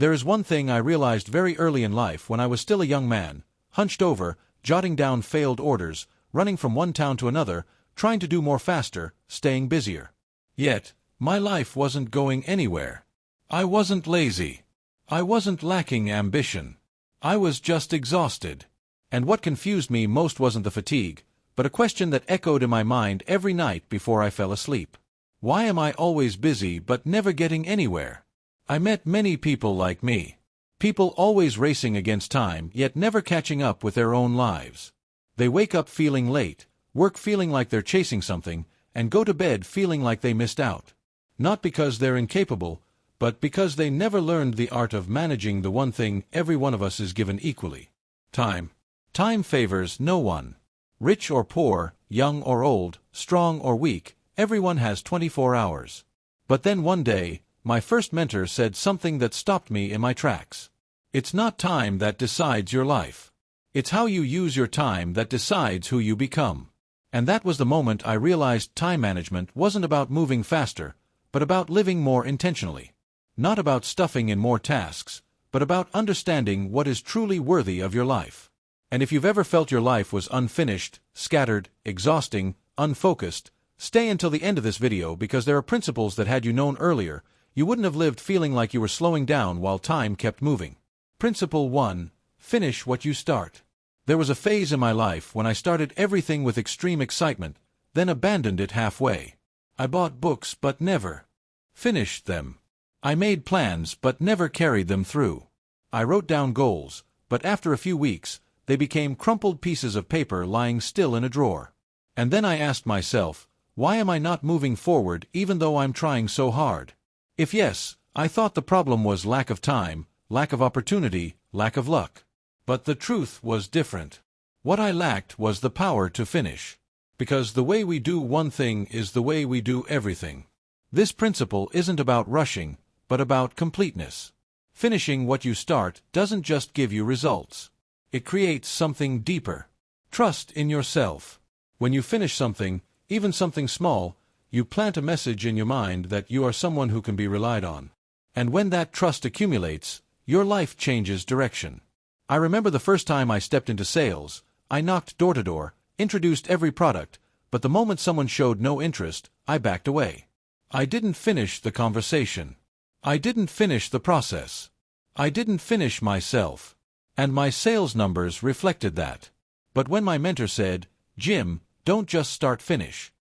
There is one thing I realized very early in life when I was still a young man, hunched over, jotting down failed orders, running from one town to another, trying to do more faster, staying busier. Yet, my life wasn't going anywhere. I wasn't lazy. I wasn't lacking ambition. I was just exhausted. And what confused me most wasn't the fatigue, but a question that echoed in my mind every night before I fell asleep. Why am I always busy but never getting anywhere? I met many people like me. People always racing against time, yet never catching up with their own lives. They wake up feeling late, work feeling like they're chasing something, and go to bed feeling like they missed out. Not because they're incapable, but because they never learned the art of managing the one thing every one of us is given equally: time. Time favors no one. Rich or poor, young or old, strong or weak, everyone has 24 hours. But then one day, my first mentor said something that stopped me in my tracks. It's not time that decides your life. It's how you use your time that decides who you become. And that was the moment I realized time management wasn't about moving faster, but about living more intentionally. Not about stuffing in more tasks, but about understanding what is truly worthy of your life. And if you've ever felt your life was unfinished, scattered, exhausting, unfocused, stay until the end of this video, because there are principles that had you known earlier, you wouldn't have lived feeling like you were slowing down while time kept moving. Principle 1. Finish what you start. There was a phase in my life when I started everything with extreme excitement, then abandoned it halfway. I bought books but never finished them. I made plans but never carried them through. I wrote down goals, but after a few weeks, they became crumpled pieces of paper lying still in a drawer. And then I asked myself, why am I not moving forward even though I'm trying so hard? If yes, I thought the problem was lack of time, lack of opportunity, lack of luck. But the truth was different. What I lacked was the power to finish. Because the way we do one thing is the way we do everything. This principle isn't about rushing, but about completeness. Finishing what you start doesn't just give you results. It creates something deeper. Trust in yourself. When you finish something, even something small, you plant a message in your mind that you are someone who can be relied on. And when that trust accumulates, your life changes direction. I remember the first time I stepped into sales. I knocked door to door, introduced every product, but the moment someone showed no interest, I backed away. I didn't finish the conversation. I didn't finish the process. I didn't finish myself. And my sales numbers reflected that. But when my mentor said, "Jim, don't just start, finish,"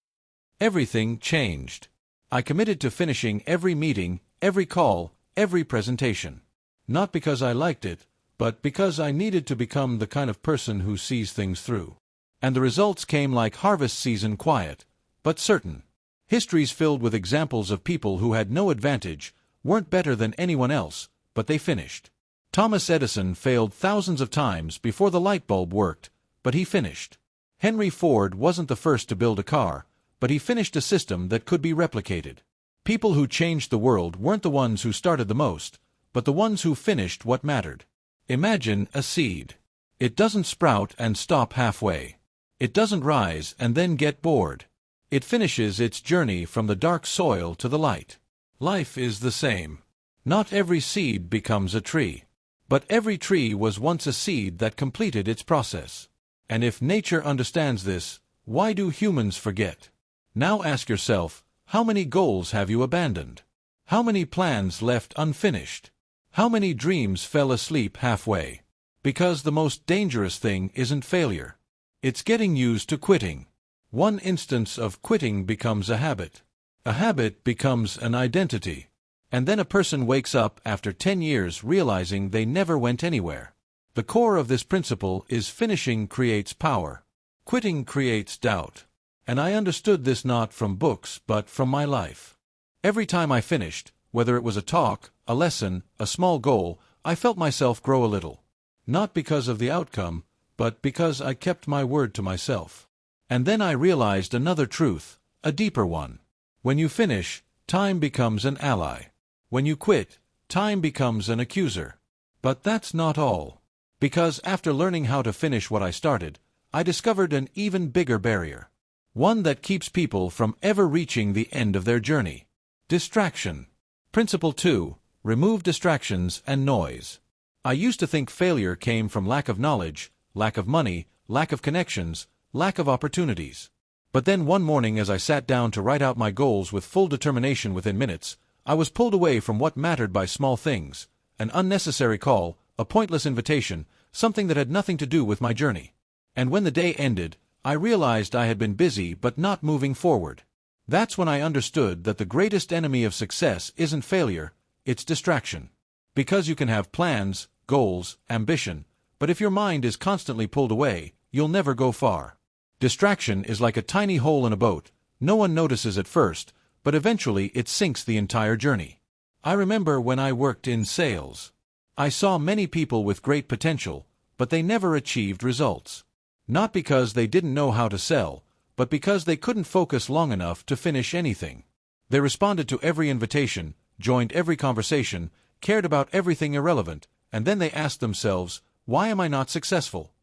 everything changed. I committed to finishing every meeting, every call, every presentation. Not because I liked it, but because I needed to become the kind of person who sees things through. And the results came like harvest season, quiet, but certain. Histories filled with examples of people who had no advantage, weren't better than anyone else, but they finished. Thomas Edison failed thousands of times before the light bulb worked, but he finished. Henry Ford wasn't the first to build a car, but he finished a system that could be replicated. People who changed the world weren't the ones who started the most, but the ones who finished what mattered. Imagine a seed. It doesn't sprout and stop halfway. It doesn't rise and then get bored. It finishes its journey from the dark soil to the light. Life is the same. Not every seed becomes a tree. But every tree was once a seed that completed its process. And if nature understands this, why do humans forget? Now ask yourself, how many goals have you abandoned? How many plans left unfinished? How many dreams fell asleep halfway? Because the most dangerous thing isn't failure. It's getting used to quitting. One instance of quitting becomes a habit. A habit becomes an identity. And then a person wakes up after 10 years realizing they never went anywhere. The core of this principle is finishing creates power. Quitting creates doubt. And I understood this not from books but from my life. Every time I finished, whether it was a talk, a lesson, a small goal, I felt myself grow a little. Not because of the outcome, but because I kept my word to myself. And then I realized another truth, a deeper one. When you finish, time becomes an ally. When you quit, time becomes an accuser. But that's not all. Because after learning how to finish what I started, I discovered an even bigger barrier. One that keeps people from ever reaching the end of their journey. Distraction. Principle 2. remove distractions and noise. I used to think failure came from lack of knowledge, lack of money, lack of connections, lack of opportunities. But then one morning as I sat down to write out my goals with full determination within minutes, I was pulled away from what mattered by small things, an unnecessary call, a pointless invitation, something that had nothing to do with my journey. And when the day ended, I realized I had been busy but not moving forward. That's when I understood that the greatest enemy of success isn't failure, it's distraction. Because you can have plans, goals, ambition, but if your mind is constantly pulled away, you'll never go far. Distraction is like a tiny hole in a boat. No one notices at first, but eventually it sinks the entire journey. I remember when I worked in sales. I saw many people with great potential, but they never achieved results. Not because they didn't know how to sell, but because they couldn't focus long enough to finish anything. They responded to every invitation, joined every conversation, cared about everything irrelevant, and then they asked themselves, "Why am I not successful?"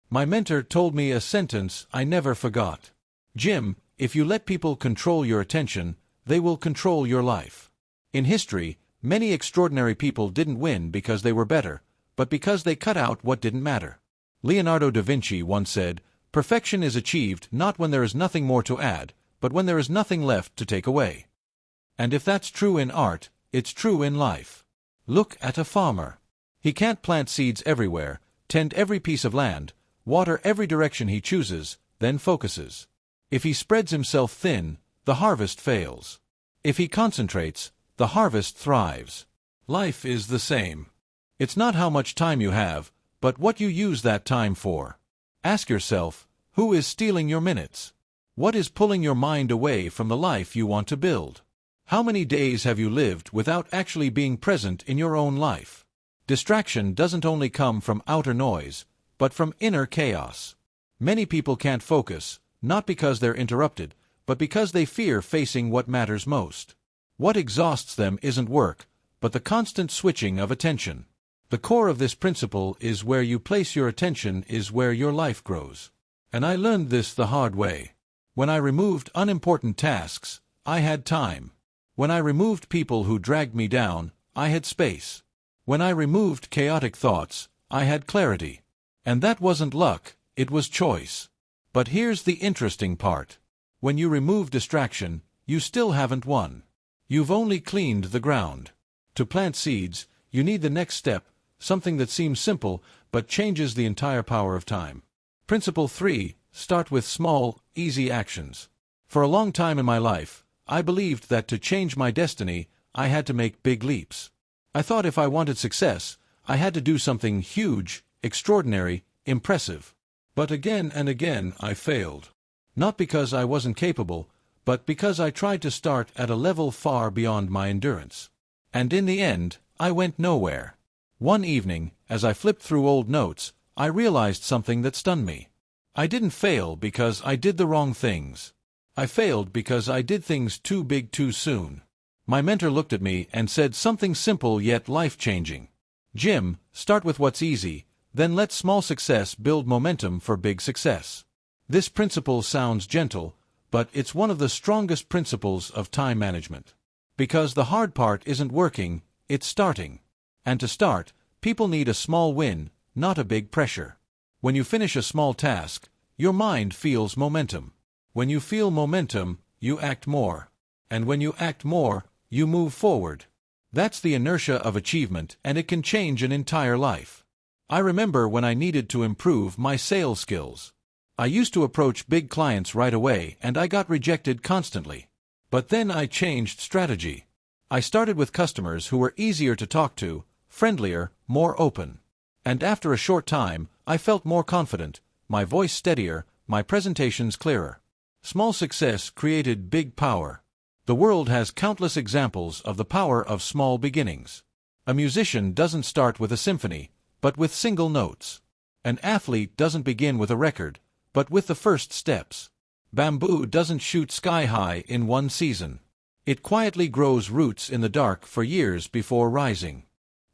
My mentor told me a sentence I never forgot. "Jim, if you let people control your attention, they will control your life." In history, many extraordinary people didn't win because they were better, but because they cut out what didn't matter. Leonardo da Vinci once said, "Perfection is achieved not when there is nothing more to add, but when there is nothing left to take away." And if that's true in art, it's true in life. Look at a farmer. He can't plant seeds everywhere, tend every piece of land, water every direction he chooses, then focuses. If he spreads himself thin, the harvest fails. If he concentrates, the harvest thrives. Life is the same. It's not how much time you have, but what you use that time for. Ask yourself, who is stealing your minutes? What is pulling your mind away from the life you want to build? How many days have you lived without actually being present in your own life? Distraction doesn't only come from outer noise, but from inner chaos. Many people can't focus, not because they're interrupted, but because they fear facing what matters most. What exhausts them isn't work, but the constant switching of attention. The core of this principle is where you place your attention is where your life grows. And I learned this the hard way. When I removed unimportant tasks, I had time. When I removed people who dragged me down, I had space. When I removed chaotic thoughts, I had clarity. And that wasn't luck, it was choice. But here's the interesting part. When you remove distraction, you still haven't won. You've only cleaned the ground. To plant seeds, you need the next step, something that seems simple, but changes the entire power of time. Principle 3. Start with small, easy actions. For a long time in my life, I believed that to change my destiny, I had to make big leaps. I thought if I wanted success, I had to do something huge, extraordinary, impressive. But again and again I failed. Not because I wasn't capable, but because I tried to start at a level far beyond my endurance. And in the end, I went nowhere. One evening, as I flipped through old notes, I realized something that stunned me. I didn't fail because I did the wrong things. I failed because I did things too big too soon. My mentor looked at me and said something simple yet life-changing. "Jim, start with what's easy, then let small success build momentum for big success." This principle sounds gentle, but it's one of the strongest principles of time management. Because the hard part isn't working, it's starting. And to start, people need a small win, not a big pressure. When you finish a small task, your mind feels momentum. When you feel momentum, you act more. And when you act more, you move forward. That's the inertia of achievement, and it can change an entire life. I remember when I needed to improve my sales skills. I used to approach big clients right away, and I got rejected constantly. But then I changed strategy. I started with customers who were easier to talk to, friendlier, more open. And after a short time, I felt more confident, my voice steadier, my presentations clearer. Small success created big power. The world has countless examples of the power of small beginnings. A musician doesn't start with a symphony, but with single notes. An athlete doesn't begin with a record, but with the first steps. Bamboo doesn't shoot sky high in one season. It quietly grows roots in the dark for years before rising.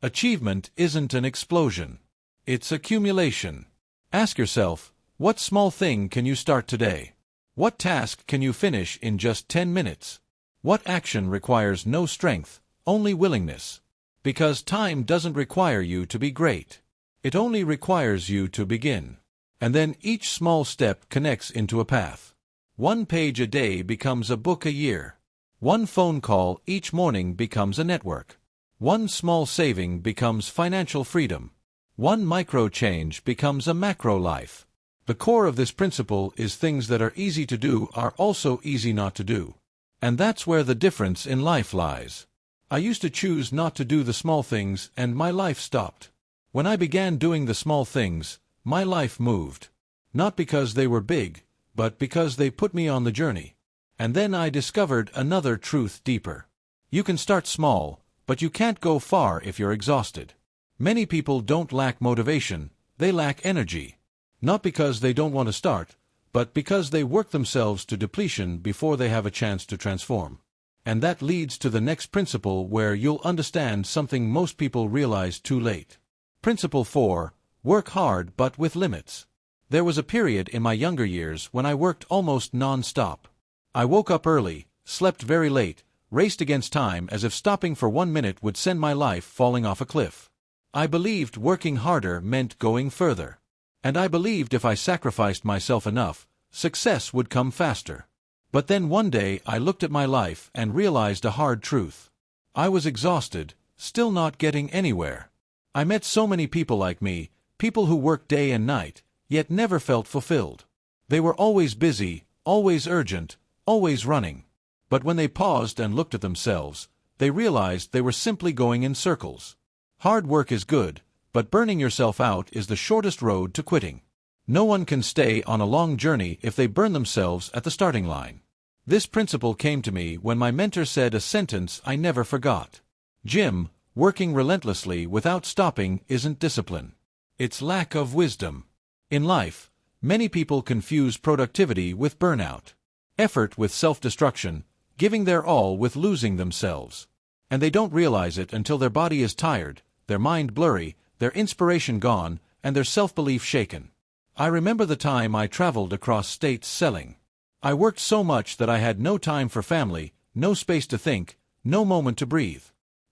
Achievement isn't an explosion. It's accumulation. Ask yourself, what small thing can you start today? What task can you finish in just 10 minutes? What action requires no strength, only willingness? Because time doesn't require you to be great. It only requires you to begin. And then each small step connects into a path. 1 page a day becomes a book a year. 1 phone call each morning becomes a network. 1 small saving becomes financial freedom. 1 micro change becomes a macro life. The core of this principle is things that are easy to do are also easy not to do. And that's where the difference in life lies. I used to choose not to do the small things and my life stopped. When I began doing the small things, my life moved. Not because they were big, but because they put me on the journey. And then I discovered another truth deeper. You can start small, but you can't go far if you're exhausted. Many people don't lack motivation, they lack energy. Not because they don't want to start, but because they work themselves to depletion before they have a chance to transform. And that leads to the next principle where you'll understand something most people realize too late. Principle 4. Work hard but with limits. There was a period in my younger years when I worked almost non-stop. I woke up early, slept very late, raced against time as if stopping for 1 minute would send my life falling off a cliff. I believed working harder meant going further. And I believed if I sacrificed myself enough, success would come faster. But then one day I looked at my life and realized a hard truth. I was exhausted, still not getting anywhere. I met so many people like me, people who worked day and night, yet never felt fulfilled. They were always busy, always urgent, always running. But when they paused and looked at themselves, they realized they were simply going in circles. Hard work is good, but burning yourself out is the shortest road to quitting. No one can stay on a long journey if they burn themselves at the starting line. This principle came to me when my mentor said a sentence I never forgot. Jim, working relentlessly without stopping isn't discipline. It's lack of wisdom. In life, many people confuse productivity with burnout, effort with self-destruction, giving their all with losing themselves. And they don't realize it until their body is tired, their mind blurry, their inspiration gone, and their self-belief shaken. I remember the time I traveled across states selling. I worked so much that I had no time for family, no space to think, no moment to breathe.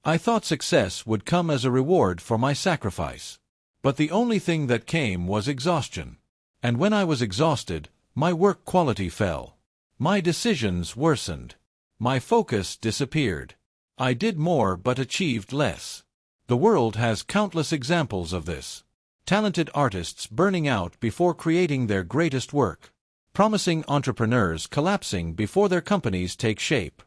I thought success would come as a reward for my sacrifice. But the only thing that came was exhaustion. And when I was exhausted, my work quality fell. My decisions worsened. My focus disappeared. I did more but achieved less. The world has countless examples of this. Talented artists burning out before creating their greatest work. Promising entrepreneurs collapsing before their companies take shape.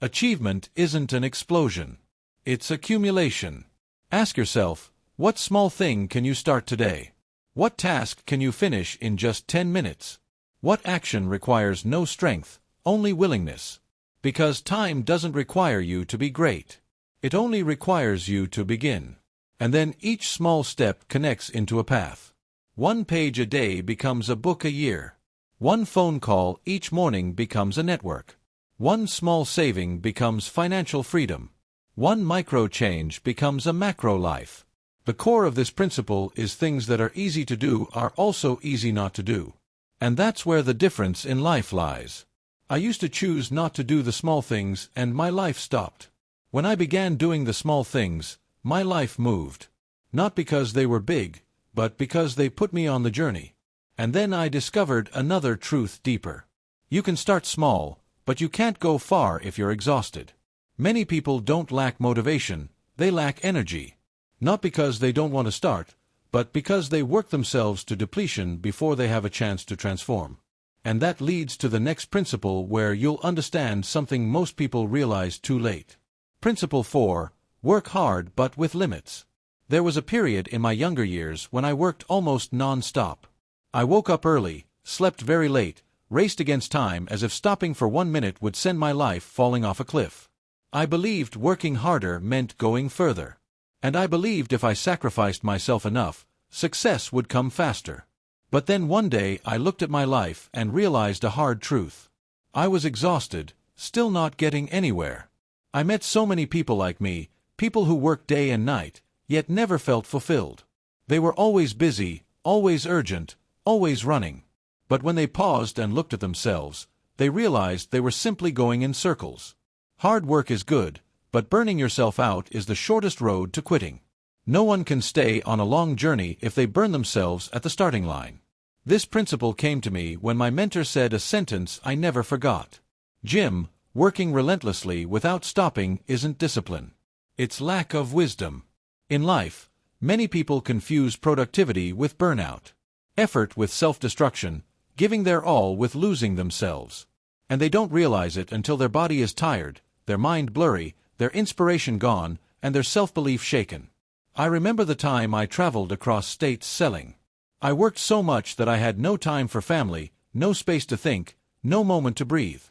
Achievement isn't an explosion. It's accumulation. Ask yourself, what small thing can you start today? What task can you finish in just 10 minutes? What action requires no strength, only willingness? Because time doesn't require you to be great. It only requires you to begin. And then each small step connects into a path. 1 page a day becomes a book a year. 1 phone call each morning becomes a network. 1 small saving becomes financial freedom. 1 micro change becomes a macro life. The core of this principle is things that are easy to do are also easy not to do. And that's where the difference in life lies. I used to choose not to do the small things and my life stopped. When I began doing the small things, my life moved. Not because they were big, but because they put me on the journey. And then I discovered another truth deeper. You can start small, but you can't go far if you're exhausted. Many people don't lack motivation, they lack energy. Not because they don't want to start, but because they work themselves to depletion before they have a chance to transform. And that leads to the next principle where you'll understand something most people realize too late. Principle 4. Work hard but with limits. There was a period in my younger years when I worked almost non-stop. I woke up early, slept very late, raced against time as if stopping for 1 minute would send my life falling off a cliff. I believed working harder meant going further. And I believed if I sacrificed myself enough, success would come faster. But then one day I looked at my life and realized a hard truth. I was exhausted, still not getting anywhere. I met so many people like me, people who worked day and night, yet never felt fulfilled. They were always busy, always urgent, always running. But when they paused and looked at themselves, they realized they were simply going in circles. Hard work is good, But burning yourself out is the shortest road to quitting. No one can stay on a long journey if they burn themselves at the starting line. This principle came to me when my mentor said a sentence I never forgot. "Jim, working relentlessly without stopping isn't discipline. It's lack of wisdom." In life, many people confuse productivity with burnout, effort with self-destruction, giving their all with losing themselves. And they don't realize it until their body is tired, their mind blurry, their inspiration gone, and their self-belief shaken. I remember the time I traveled across states selling. I worked so much that I had no time for family, no space to think, no moment to breathe.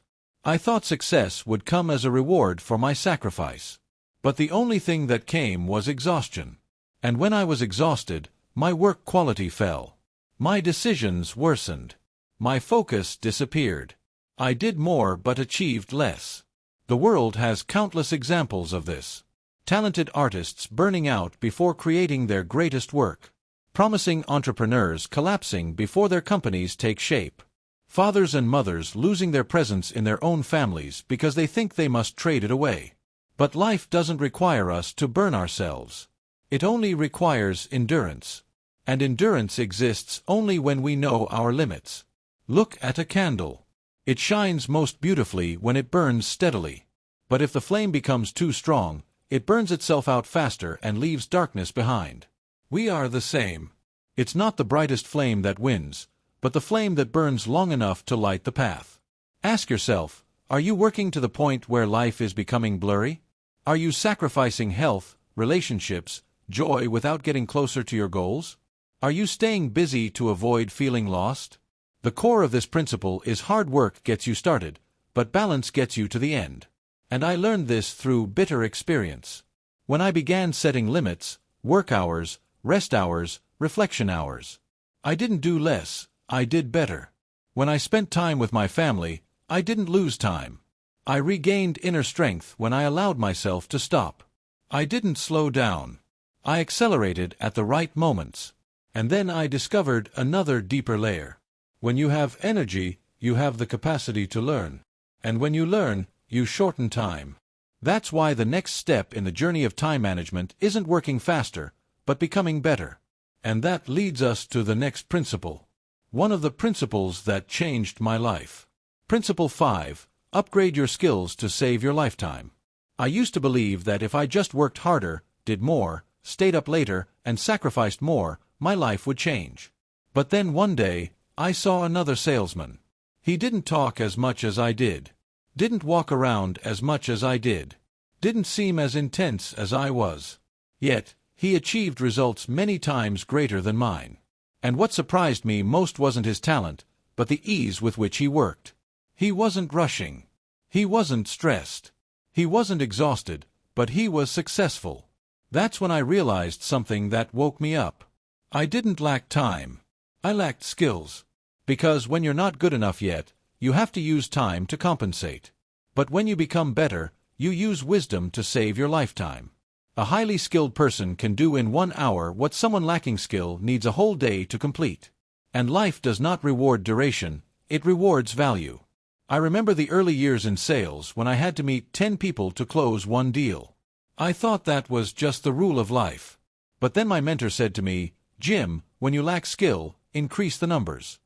I thought success would come as a reward for my sacrifice. But the only thing that came was exhaustion. And when I was exhausted, my work quality fell. My decisions worsened. My focus disappeared. I did more but achieved less. The world has countless examples of this. Talented artists burning out before creating their greatest work. Promising entrepreneurs collapsing before their companies take shape. Fathers and mothers losing their presence in their own families because they think they must trade it away. But life doesn't require us to burn ourselves. It only requires endurance. And endurance exists only when we know our limits. Look at a candle. It shines most beautifully when it burns steadily. But if the flame becomes too strong, it burns itself out faster and leaves darkness behind. We are the same. It's not the brightest flame that wins, but the flame that burns long enough to light the path. Ask yourself, are you working to the point where life is becoming blurry? Are you sacrificing health, relationships, joy without getting closer to your goals? Are you staying busy to avoid feeling lost? The core of this principle is hard work gets you started, but balance gets you to the end. And I learned this through bitter experience. When I began setting limits, work hours, rest hours, reflection hours. I didn't do less, I did better. When I spent time with my family, I didn't lose time. I regained inner strength when I allowed myself to stop. I didn't slow down. I accelerated at the right moments. And then I discovered another deeper layer. When you have energy, you have the capacity to learn. And when you learn, you shorten time. That's why the next step in the journey of time management isn't working faster, but becoming better. And that leads us to the next principle. One of the principles that changed my life. Principle 5. Upgrade your skills to save your lifetime. I used to believe that if I just worked harder, did more, stayed up later, and sacrificed more, my life would change. But then one day, I saw another salesman. He didn't talk as much as I did. Didn't walk around as much as I did. Didn't seem as intense as I was. Yet, he achieved results many times greater than mine. And what surprised me most wasn't his talent, but the ease with which he worked. He wasn't rushing. He wasn't stressed. He wasn't exhausted, but he was successful. That's when I realized something that woke me up. I didn't lack time. I lacked skills. Because when you're not good enough yet, you have to use time to compensate. But when you become better, you use wisdom to save your lifetime. A highly skilled person can do in 1 hour what someone lacking skill needs a whole day to complete. And life does not reward duration, it rewards value. I remember the early years in sales when I had to meet 10 people to close one deal. I thought that was just the rule of life. But then my mentor said to me, "Jim, when you lack skill, increase the numbers."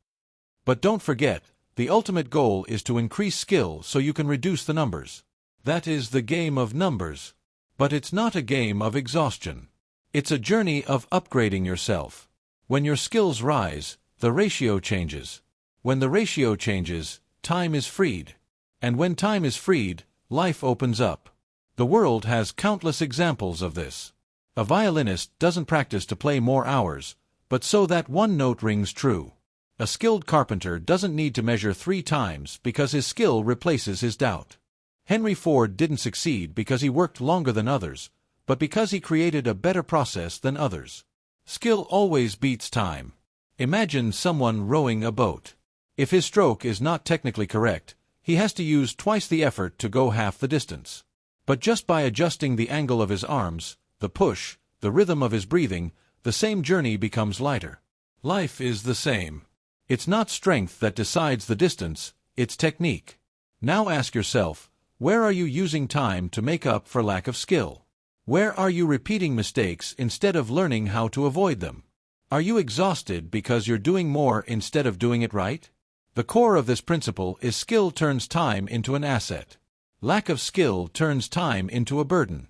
But don't forget, the ultimate goal is to increase skill so you can reduce the numbers. That is the game of numbers. But it's not a game of exhaustion. It's a journey of upgrading yourself. When your skills rise, the ratio changes. When the ratio changes, time is freed. And when time is freed, life opens up. The world has countless examples of this. A violinist doesn't practice to play more hours, but so that one note rings true. A skilled carpenter doesn't need to measure 3 times because his skill replaces his doubt. Henry Ford didn't succeed because he worked longer than others, but because he created a better process than others. Skill always beats time. Imagine someone rowing a boat. If his stroke is not technically correct, he has to use twice the effort to go half the distance. But just by adjusting the angle of his arms, the push, the rhythm of his breathing, the same journey becomes lighter. Life is the same. It's not strength that decides the distance, it's technique. Now ask yourself, Where are you using time to make up for lack of skill? Where are you repeating mistakes instead of learning how to avoid them? Are you exhausted because you're doing more instead of doing it right? The core of this principle is skill turns time into an asset. Lack of skill turns time into a burden.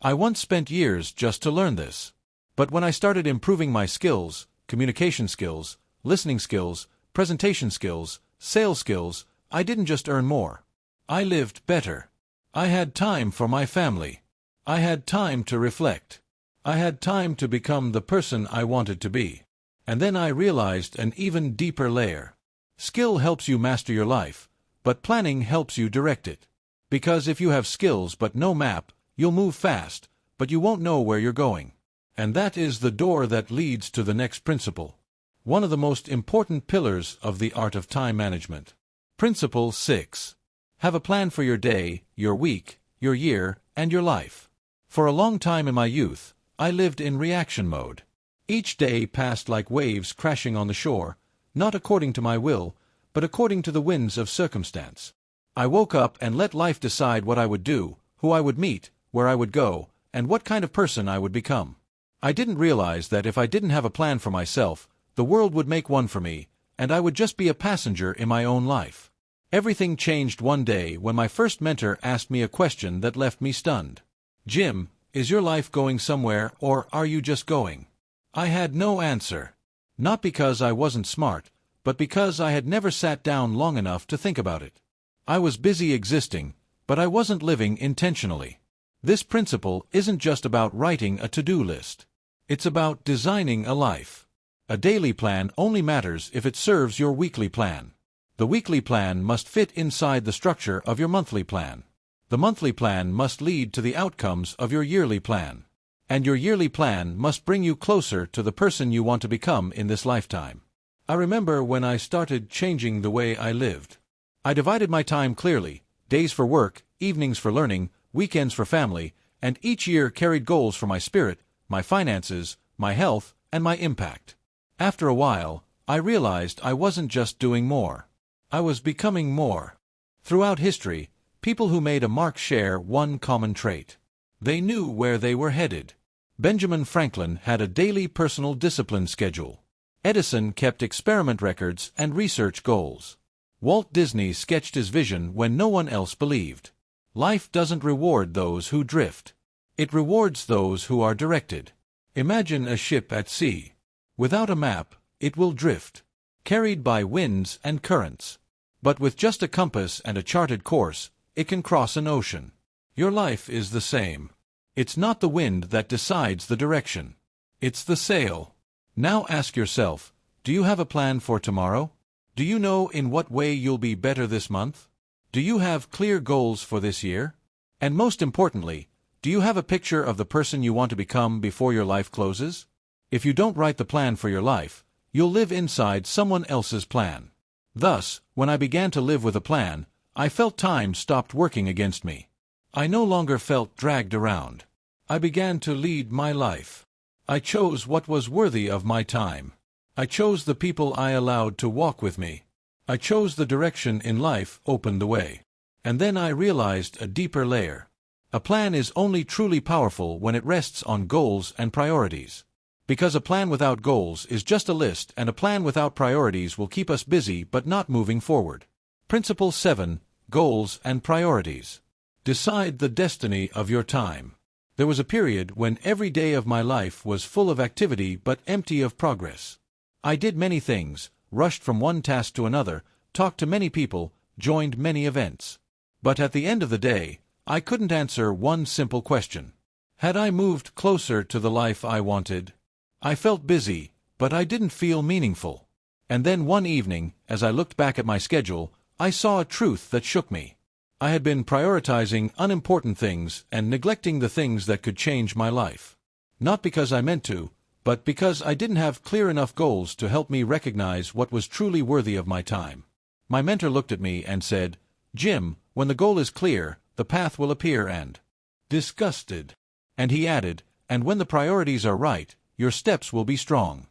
I once spent years just to learn this. But when I started improving my skills, communication skills, listening skills, presentation skills, sales skills, I didn't just earn more. I lived better. I had time for my family. I had time to reflect. I had time to become the person I wanted to be. And then I realized an even deeper layer. Skill helps you master your life, but planning helps you direct it. Because if you have skills but no map, you'll move fast, but you won't know where you're going. And that is the door that leads to the next principle. One of the most important pillars of the art of time management. Principle 6. Have a plan for your day, your week, your year, and your life. For a long time in my youth, I lived in reaction mode. Each day passed like waves crashing on the shore, not according to my will, but according to the winds of circumstance. I woke up and let life decide what I would do, who I would meet, where I would go, and what kind of person I would become. I didn't realize that if I didn't have a plan for myself, the world would make one for me, and I would just be a passenger in my own life. Everything changed one day when my first mentor asked me a question that left me stunned. Jim, is your life going somewhere, or are you just going? I had no answer. Not because I wasn't smart, but because I had never sat down long enough to think about it. I was busy existing, but I wasn't living intentionally. This principle isn't just about writing a to-do list. It's about designing a life. A daily plan only matters if it serves your weekly plan. The weekly plan must fit inside the structure of your monthly plan. The monthly plan must lead to the outcomes of your yearly plan. And your yearly plan must bring you closer to the person you want to become in this lifetime. I remember when I started changing the way I lived. I divided my time clearly, days for work, evenings for learning, weekends for family, and each year carried goals for my spirit, my finances, my health, and my impact. After a while, I realized I wasn't just doing more. I was becoming more. Throughout history, people who made a mark share one common trait. They knew where they were headed. Benjamin Franklin had a daily personal discipline schedule. Edison kept experiment records and research goals. Walt Disney sketched his vision when no one else believed. Life doesn't reward those who drift. It rewards those who are directed. Imagine a ship at sea. Without a map, it will drift, carried by winds and currents. But with just a compass and a charted course, it can cross an ocean. Your life is the same. It's not the wind that decides the direction. It's the sail. Now ask yourself, do you have a plan for tomorrow? Do you know in what way you'll be better this month? Do you have clear goals for this year? And most importantly, do you have a picture of the person you want to become before your life closes? If you don't write the plan for your life, you'll live inside someone else's plan. Thus, when I began to live with a plan, I felt time stopped working against me. I no longer felt dragged around. I began to lead my life. I chose what was worthy of my time. I chose the people I allowed to walk with me. I chose the direction in life opened the way. And then I realized a deeper layer. A plan is only truly powerful when it rests on goals and priorities. Because a plan without goals is just a list, and a plan without priorities will keep us busy but not moving forward. Principle 7. Goals and priorities. Decide the destiny of your time. There was a period when every day of my life was full of activity but empty of progress. I did many things, rushed from one task to another, talked to many people, joined many events. But at the end of the day, I couldn't answer one simple question. Had I moved closer to the life I wanted? I felt busy, but I didn't feel meaningful. And then one evening, as I looked back at my schedule, I saw a truth that shook me. I had been prioritizing unimportant things and neglecting the things that could change my life. Not because I meant to, but because I didn't have clear enough goals to help me recognize what was truly worthy of my time. My mentor looked at me and said, "Jim, when the goal is clear, the path will appear and..." Disgusted. And he added, "And when the priorities are right, your steps will be strong."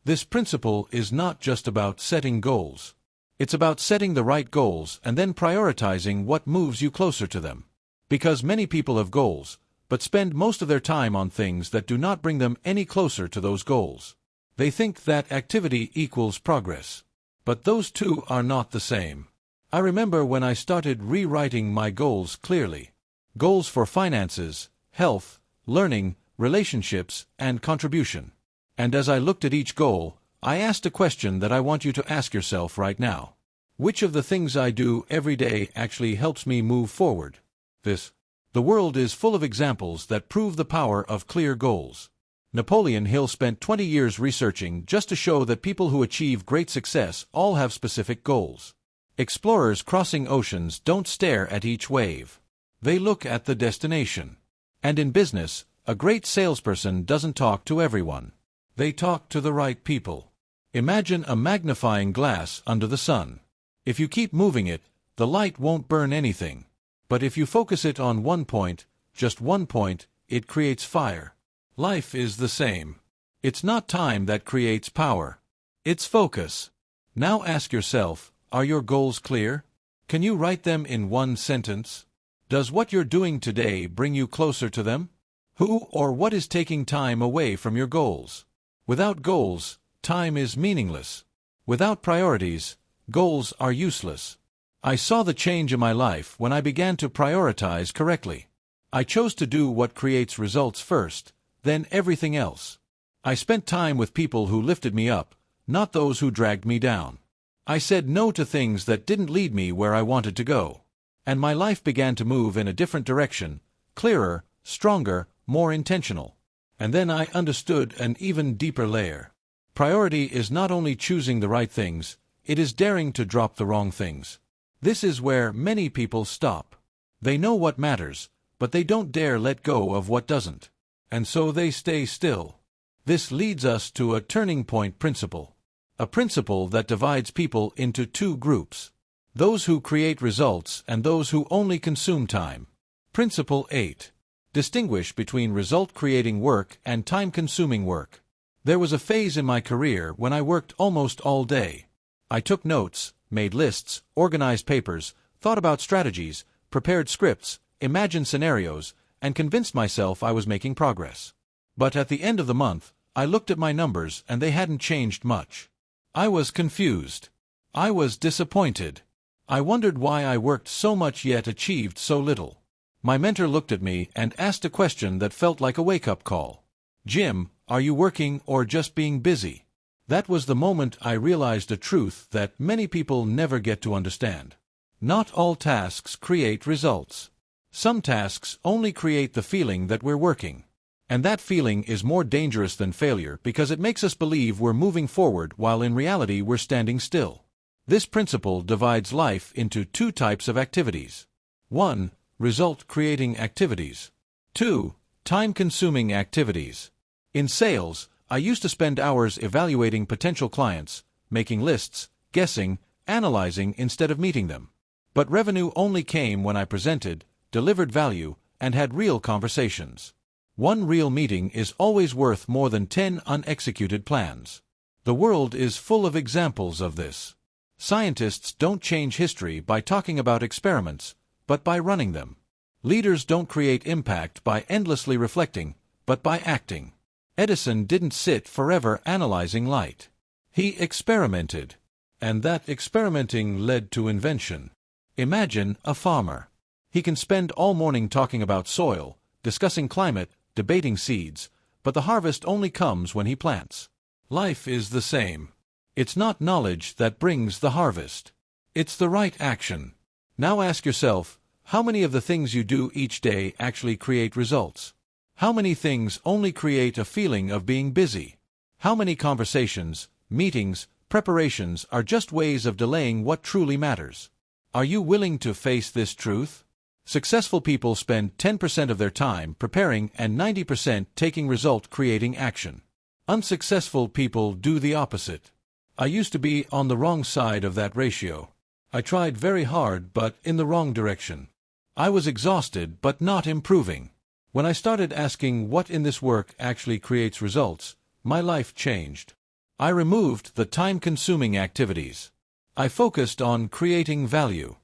This principle is not just about setting goals. It's about setting the right goals and then prioritizing what moves you closer to them. Because many people have goals, but spend most of their time on things that do not bring them any closer to those goals. They think that activity equals progress. But those two are not the same. I remember when I started rewriting my goals clearly. Goals for finances, health, learning, relationships, and contribution. And as I looked at each goal, I asked a question that I want you to ask yourself right now. Which of the things I do every day actually helps me move forward? The world is full of examples that prove the power of clear goals. Napoleon Hill spent 20 years researching just to show that people who achieve great success all have specific goals. Explorers crossing oceans don't stare at each wave. They look at the destination. And in business, a great salesperson doesn't talk to everyone. They talk to the right people. Imagine a magnifying glass under the sun. If you keep moving it, the light won't burn anything. But if you focus it on one point, just one point, it creates fire. Life is the same. It's not time that creates power. It's focus. Now ask yourself, are your goals clear? Can you write them in one sentence? Does what you're doing today bring you closer to them? Who or what is taking time away from your goals? Without goals, time is meaningless. Without priorities, goals are useless. I saw the change in my life when I began to prioritize correctly. I chose to do what creates results first, then everything else. I spent time with people who lifted me up, not those who dragged me down. I said no to things that didn't lead me where I wanted to go. And my life began to move in a different direction, clearer, stronger, more intentional. And then I understood an even deeper layer. Priority is not only choosing the right things, it is daring to drop the wrong things. This is where many people stop. They know what matters, but they don't dare let go of what doesn't. And so they stay still. This leads us to a turning point principle. A principle that divides people into two groups. Those who create results and those who only consume time. Principle 8. Distinguish between result-creating work and time-consuming work. There was a phase in my career when I worked almost all day. I took notes, made lists, organized papers, thought about strategies, prepared scripts, imagined scenarios, and convinced myself I was making progress. But at the end of the month, I looked at my numbers and they hadn't changed much. I was confused. I was disappointed. I wondered why I worked so much yet achieved so little. My mentor looked at me and asked a question that felt like a wake-up call. "Jim, are you working or just being busy?" That was the moment I realized a truth that many people never get to understand. Not all tasks create results. Some tasks only create the feeling that we're working. And that feeling is more dangerous than failure because it makes us believe we're moving forward while in reality we're standing still. This principle divides life into two types of activities. 1. Result-creating activities. 2. Time-consuming activities. In sales, I used to spend hours evaluating potential clients, making lists, guessing, analyzing instead of meeting them. But revenue only came when I presented, delivered value, and had real conversations. One real meeting is always worth more than 10 unexecuted plans. The world is full of examples of this. Scientists don't change history by talking about experiments, but by running them. Leaders don't create impact by endlessly reflecting, but by acting. Edison didn't sit forever analyzing light. He experimented. And that experimenting led to invention. Imagine a farmer. He can spend all morning talking about soil, discussing climate, debating seeds, but the harvest only comes when he plants. Life is the same. It's not knowledge that brings the harvest. It's the right action. Now ask yourself, how many of the things you do each day actually create results? How many things only create a feeling of being busy? How many conversations, meetings, preparations are just ways of delaying what truly matters? Are you willing to face this truth? Successful people spend 10% of their time preparing and 90% taking result-creating action. Unsuccessful people do the opposite. I used to be on the wrong side of that ratio. I tried very hard but in the wrong direction. I was exhausted but not improving. When I started asking what in this work actually creates results, my life changed. I removed the time-consuming activities. I focused on creating value.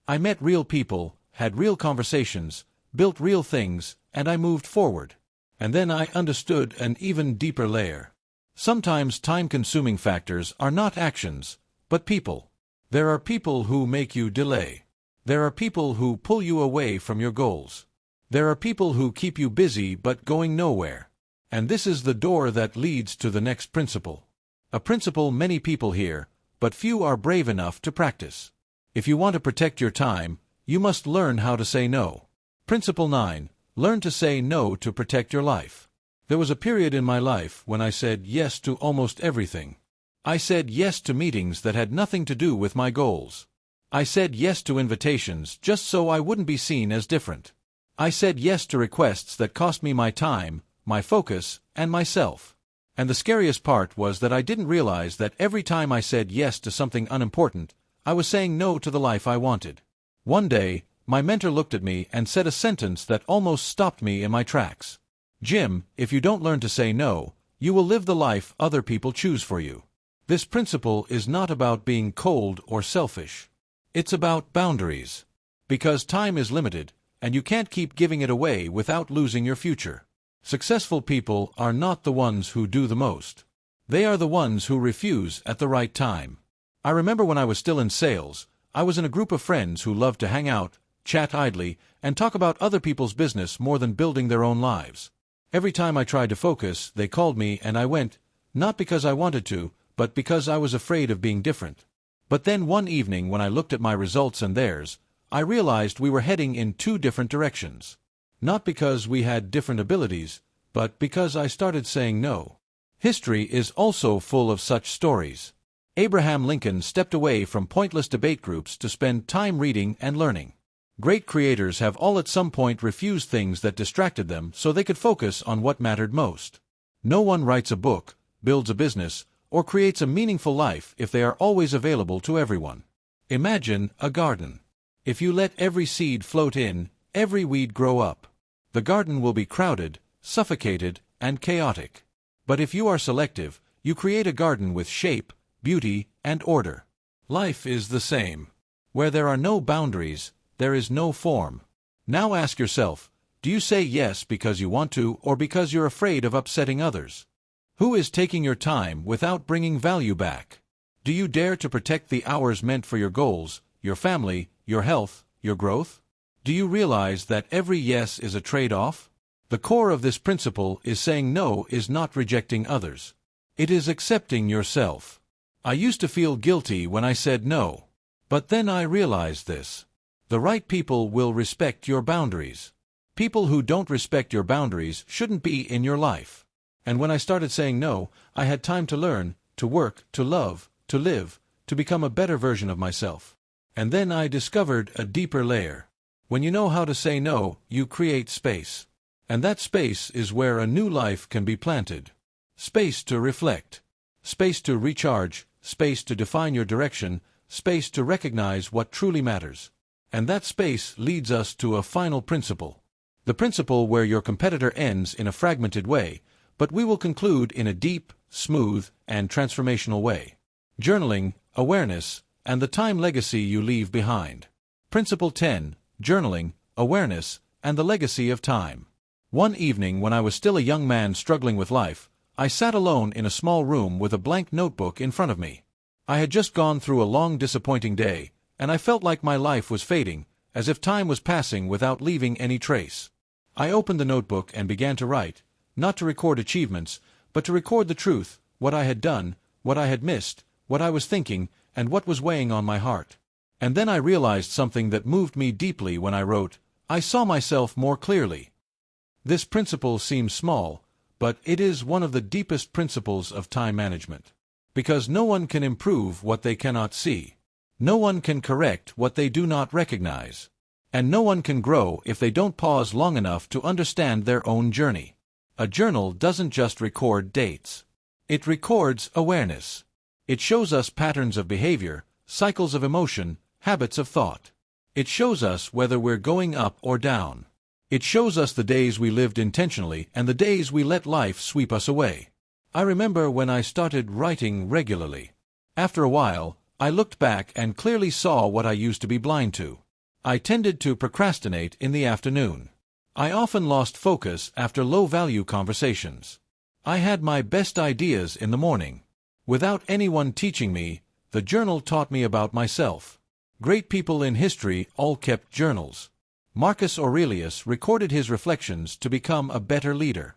I met real people, had real conversations, built real things, and I moved forward. And then I understood an even deeper layer. Sometimes time-consuming factors are not actions, but people. There are people who make you delay. There are people who pull you away from your goals. There are people who keep you busy but going nowhere. And this is the door that leads to the next principle. A principle many people hear, but few are brave enough to practice. If you want to protect your time, you must learn how to say no. Principle 9. Learn to say no to protect your life. There was a period in my life when I said yes to almost everything. I said yes to meetings that had nothing to do with my goals. I said yes to invitations just so I wouldn't be seen as different. I said yes to requests that cost me my time, my focus, and myself. And the scariest part was that I didn't realize that every time I said yes to something unimportant, I was saying no to the life I wanted. One day, my mentor looked at me and said a sentence that almost stopped me in my tracks. "Jim, if you don't learn to say no, you will live the life other people choose for you." This principle is not about being cold or selfish. It's about boundaries. Because time is limited, and you can't keep giving it away without losing your future. Successful people are not the ones who do the most. They are the ones who refuse at the right time. I remember when I was still in sales, I was in a group of friends who loved to hang out, chat idly, and talk about other people's business more than building their own lives. Every time I tried to focus, they called me and I went, not because I wanted to, but because I was afraid of being different. But then one evening when I looked at my results and theirs, I realized we were heading in two different directions. Not because we had different abilities, but because I started saying no. History is also full of such stories. Abraham Lincoln stepped away from pointless debate groups to spend time reading and learning. Great creators have all at some point refused things that distracted them so they could focus on what mattered most. No one writes a book, builds a business, or creates a meaningful life if they are always available to everyone. Imagine a garden. If you let every seed float in, every weed grow up. The garden will be crowded, suffocated, and chaotic. But if you are selective, you create a garden with shape, beauty, and order. Life is the same. Where there are no boundaries, there is no form. Now ask yourself, do you say yes because you want to or because you're afraid of upsetting others? Who is taking your time without bringing value back? Do you dare to protect the hours meant for your goals, your family, your health, your growth? Do you realize that every yes is a trade-off? The core of this principle is saying no is not rejecting others. It is accepting yourself. I used to feel guilty when I said no. But then I realized this. The right people will respect your boundaries. People who don't respect your boundaries shouldn't be in your life. And when I started saying no, I had time to learn, to work, to love, to live, to become a better version of myself. And then I discovered a deeper layer. When you know how to say no, you create space. And that space is where a new life can be planted. Space to reflect. Space to recharge. Space to define your direction. Space to recognize what truly matters. And that space leads us to a final principle. The principle where your competitor ends in a fragmented way, but we will conclude in a deep, smooth, and transformational way. Journaling, awareness, and the time legacy you leave behind. Principle 10. Journaling, awareness, and the legacy of time. One evening when I was still a young man struggling with life, I sat alone in a small room with a blank notebook in front of me. I had just gone through a long, disappointing day, and I felt like my life was fading, as if time was passing without leaving any trace. I opened the notebook and began to write, not to record achievements, but to record the truth, what I had done, what I had missed, what I was thinking, and what was weighing on my heart. And then I realized something that moved me deeply when I wrote, I saw myself more clearly. This principle seems small, but it is one of the deepest principles of time management. Because no one can improve what they cannot see. No one can correct what they do not recognize. And no one can grow if they don't pause long enough to understand their own journey. A journal doesn't just record dates. It records awareness. It shows us patterns of behavior, cycles of emotion, habits of thought. It shows us whether we're going up or down. It shows us the days we lived intentionally and the days we let life sweep us away. I remember when I started writing regularly. After a while, I looked back and clearly saw what I used to be blind to. I tended to procrastinate in the afternoon. I often lost focus after low-value conversations. I had my best ideas in the morning. Without anyone teaching me, the journal taught me about myself. Great people in history all kept journals. Marcus Aurelius recorded his reflections to become a better leader.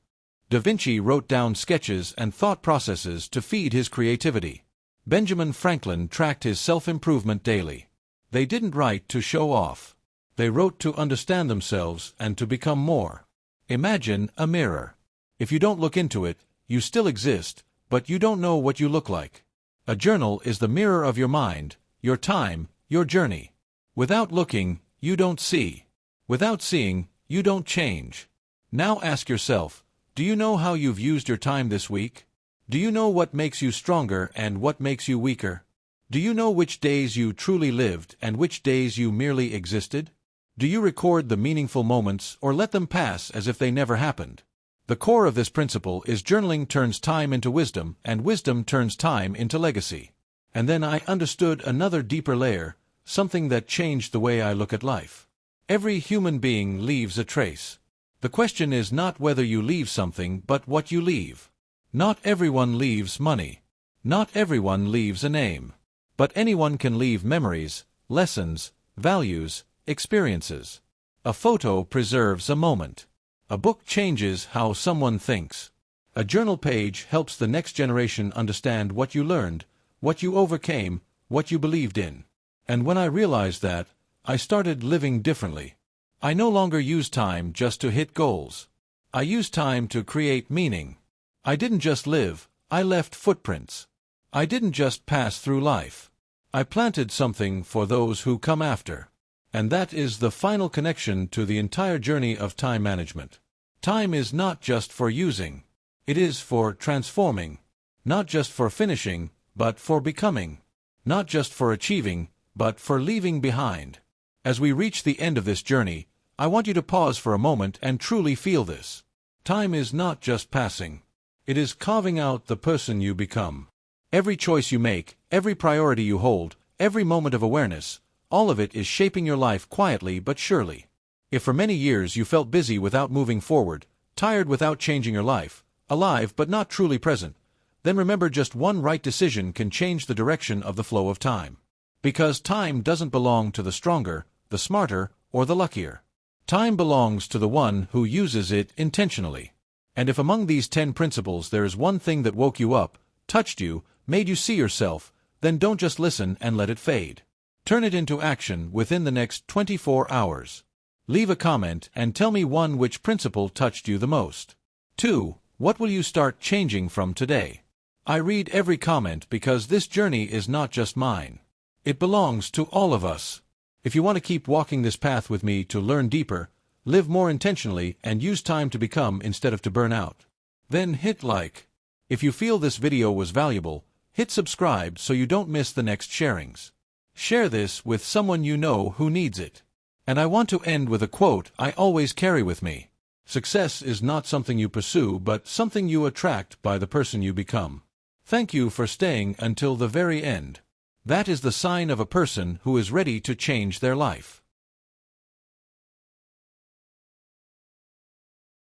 Da Vinci wrote down sketches and thought processes to feed his creativity. Benjamin Franklin tracked his self-improvement daily. They didn't write to show off. They wrote to understand themselves and to become more. Imagine a mirror. If you don't look into it, you still exist, but you don't know what you look like. A journal is the mirror of your mind, your time, your journey. Without looking, you don't see. Without seeing, you don't change. Now ask yourself, do you know how you've used your time this week? Do you know what makes you stronger and what makes you weaker? Do you know which days you truly lived and which days you merely existed? Do you record the meaningful moments or let them pass as if they never happened? The core of this principle is journaling turns time into wisdom and wisdom turns time into legacy. And then I understood another deeper layer, something that changed the way I look at life. Every human being leaves a trace. The question is not whether you leave something but what you leave. Not everyone leaves money. Not everyone leaves a name. But anyone can leave memories, lessons, values, experiences. A photo preserves a moment. A book changes how someone thinks. A journal page helps the next generation understand what you learned, what you overcame, what you believed in. And when I realized that, I started living differently. I no longer use time just to hit goals. I use time to create meaning. I didn't just live, I left footprints. I didn't just pass through life. I planted something for those who come after. And that is the final connection to the entire journey of time management. Time is not just for using. It is for transforming. Not just for finishing, but for becoming. Not just for achieving, but for leaving behind. As we reach the end of this journey, I want you to pause for a moment and truly feel this. Time is not just passing. It is carving out the person you become. Every choice you make, every priority you hold, every moment of awareness, all of it is shaping your life quietly but surely. If for many years you felt busy without moving forward, tired without changing your life, alive but not truly present, then remember just one right decision can change the direction of the flow of time. Because time doesn't belong to the stronger, the smarter, or the luckier. Time belongs to the one who uses it intentionally. And if among these 10 principles there is one thing that woke you up, touched you, made you see yourself, then don't just listen and let it fade. Turn it into action within the next 24 hours. Leave a comment and tell me which principle touched you the most. 2. What will you start changing from today? I read every comment because this journey is not just mine. It belongs to all of us. If you want to keep walking this path with me to learn deeper, live more intentionally, and use time to become instead of to burn out, then hit like. If you feel this video was valuable, hit subscribe so you don't miss the next sharings. Share this with someone you know who needs it. And I want to end with a quote I always carry with me. Success is not something you pursue but something you attract by the person you become. Thank you for staying until the very end. That is the sign of a person who is ready to change their life.